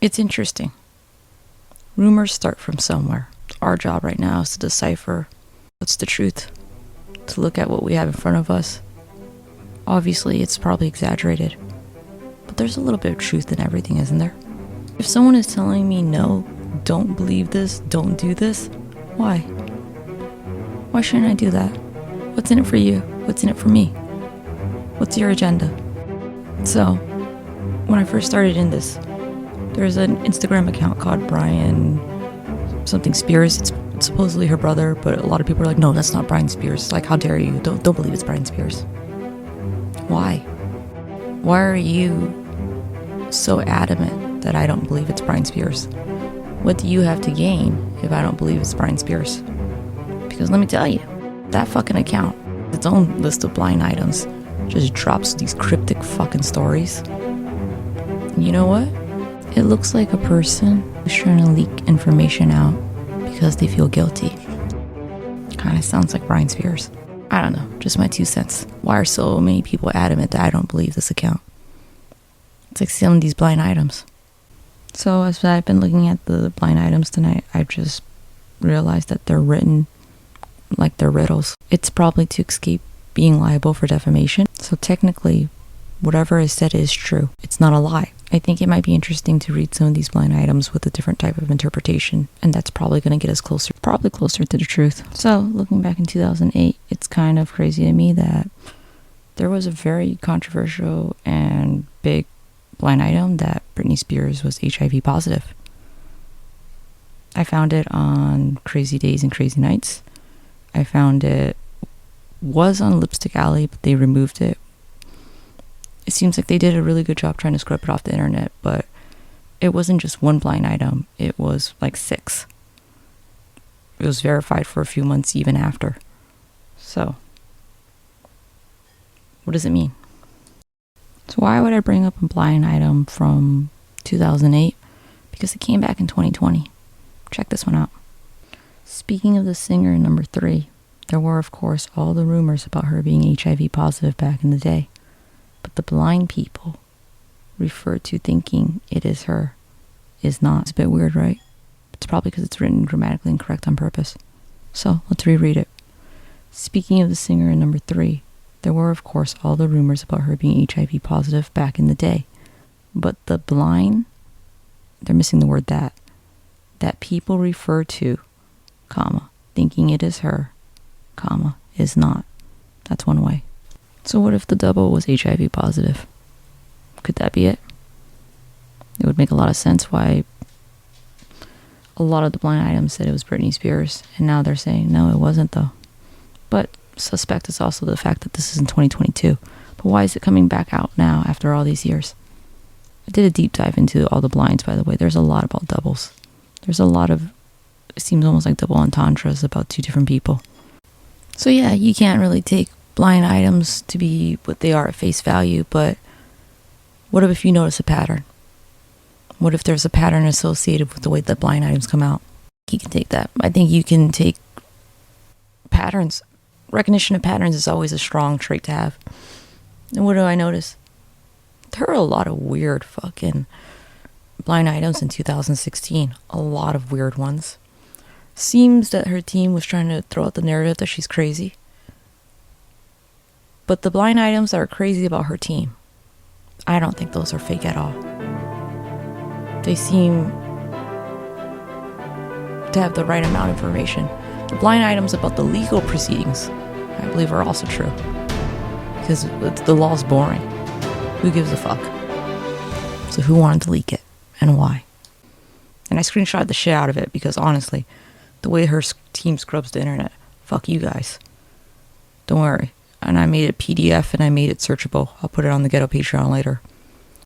It's interesting. Rumors start from somewhere. Our job right now is to decipher what's the truth, to look at what we have in front of us. Obviously, it's probably exaggerated, but there's a little bit of truth in everything, isn't there? If someone is telling me, no, don't believe this, don't do this, why? Why shouldn't I do that? What's in it for you? What's in it for me? What's your agenda? So, when I first started in this, there's an Instagram account called Brian something Spears. It's supposedly her brother, but a lot of people are like, no, that's not Brian Spears. It's like, how dare you? Don't believe it's Brian Spears. Why? Why are you so adamant that I don't believe it's Brian Spears? What do you have to gain if I don't believe it's Brian Spears? Because let me tell you, that fucking account, its own list of blind items, just drops these cryptic fucking stories. And you know what? It looks like a person who's trying to leak information out because they feel guilty. Kind of sounds like Brian Spears. I don't know, just my 2 cents. Why are so many people adamant that I don't believe this account? It's like selling these blind items. So as I've been looking at the blind items tonight, I've just realized that they're written like they're riddles. It's probably to escape being liable for defamation. So technically, whatever is said is true. It's not a lie. I think it might be interesting to read some of these blind items with a different type of interpretation, and that's probably going to get us closer to the truth. So, looking back in 2008, it's kind of crazy to me that there was a very controversial and big blind item that Britney Spears was HIV positive. I found it on Crazy Days and Crazy Nights. I found it was on Lipstick Alley, but they removed it. It seems like they did a really good job trying to scrub it off the internet, but it wasn't just one blind item. It was like 6. It was verified for a few months even after. So, what does it mean? So why would I bring up a blind item from 2008? Because it came back in 2020. Check this one out. Speaking of the singer in number 3, there were, of course, all the rumors about her being HIV positive back in the day. But the blind people refer to thinking it is her is not. It's a bit weird, right? It's probably because it's written grammatically incorrect on purpose. So, let's reread it. Speaking of the singer in number 3, there were, of course, all the rumors about her being HIV positive back in the day. But the blind, they're missing the word that people refer to, comma, thinking it is her, comma, is not. That's one way. So what if the double was HIV positive? Could that be it? It would make a lot of sense why a lot of the blind items said it was Britney Spears, and now they're saying, no, it wasn't though. But suspect is also the fact that this is in 2022. But why is it coming back out now after all these years? I did a deep dive into all the blinds, by the way. There's a lot about doubles. There's a lot of, it seems almost like double entendres about 2 different people. So yeah, you can't really take blind items to be what they are at face value, but what if you notice a pattern? What if there's a pattern associated with the way that blind items come out? You can take that. I think you can take patterns. Recognition of patterns is always a strong trait to have. And what do I notice? There are a lot of weird fucking blind items in 2016. A lot of weird ones. Seems that her team was trying to throw out the narrative that she's crazy. But the blind items that are crazy about her team, I don't think those are fake at all. They seem to have the right amount of information. The blind items about the legal proceedings, I believe, are also true. Because the law's boring. Who gives a fuck? So who wanted to leak it? And why? And I screenshot the shit out of it because honestly, the way her team scrubs the internet, fuck you guys. Don't worry. And I made it PDF and I made it searchable. I'll put it on the Ghetto Patreon later.